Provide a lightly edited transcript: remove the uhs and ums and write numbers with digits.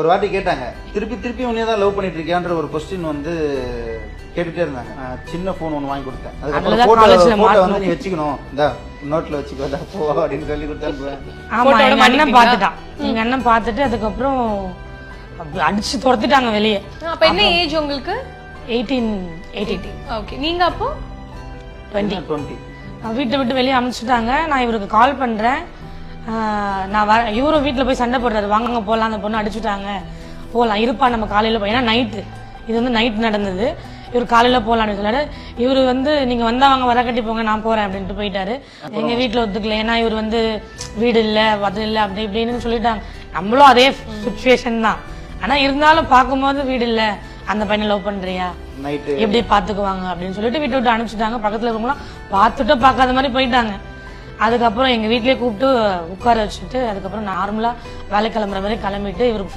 ஒரு வாட்டி கேட்டாங்க, திருப்பி திருப்பி உன்னையே தான் லவ் பண்ணிட்டு இருக்கியான்ற ஒரு கொஸ்டின் வந்து கேட்டுட்டே இருந்தாங்க. சின்ன போன் ஒன்று வாங்கி கொடுத்தேன். அதுக்கப்புறம் போட்டோ வந்து நீ வச்சுக்கணும், இந்த நோட்ல வச்சுக்கோ போ அப்படின்னு சொல்லி கொடுத்தேன். ஆமா, எங்க அண்ணன் பாத்துட்டான். எங்க அண்ணன் பாத்துட்டு அதுக்கப்புறம் அடிச்சு துரத்திட்டாங்க வெளியே. அப்ப என்ன ஏஜ் உங்களுக்கு? 18. ஓகே, நீங்க அப்போ 20. வீட்டை விட்டு வெளியே அனுப்பிச்சுட்டாங்க. நான் இவருக்கு கால் பண்றேன். நான் வர, இவரும் வீட்டுல போய் சண்டை போடுறாரு, வாங்க போலாம், அந்த பொண்ணு அடிச்சுட்டாங்க, போலாம் இருப்பா நம்ம காலையில போய். ஏன்னா நைட்டு, இது வந்து நைட் நடந்தது. இவர் காலையில போலான்னு சொல்லாரு. இவரு வந்து நீங்க வந்தா வாங்க, வர கட்டி போங்க, நான் போறேன் அப்படின்ட்டு போயிட்டாரு. எங்க வீட்டுல ஒத்துக்கல. ஏன்னா இவர் வந்து வீடு இல்ல, அது இல்ல, அப்படி இப்படின்னு சொல்லிட்டாங்க. நம்மளும் அதே சுச்சுவேஷன் தான். ஆனா இருந்தாலும் பார்க்கும்போது வீடு இல்ல, அந்த பையனை லவ் பண்றியா, எப்படி பாத்துக்குவாங்க அப்படின்னு சொல்லிட்டு வீட்டை விட்டு அனுப்பிச்சுட்டாங்க. பக்கத்துல இருக்கவங்களாம் பார்த்துட்டு பார்க்காத மாதிரி போயிட்டாங்க. அதுக்கப்புறம் எங்க வீட்லயே கூப்பிட்டு உட்கார வச்சுட்டு அதுக்கப்புறம் நார்மலா வேலை கிளம்புற மாதிரி கிளம்பிட்டு இவருக்கு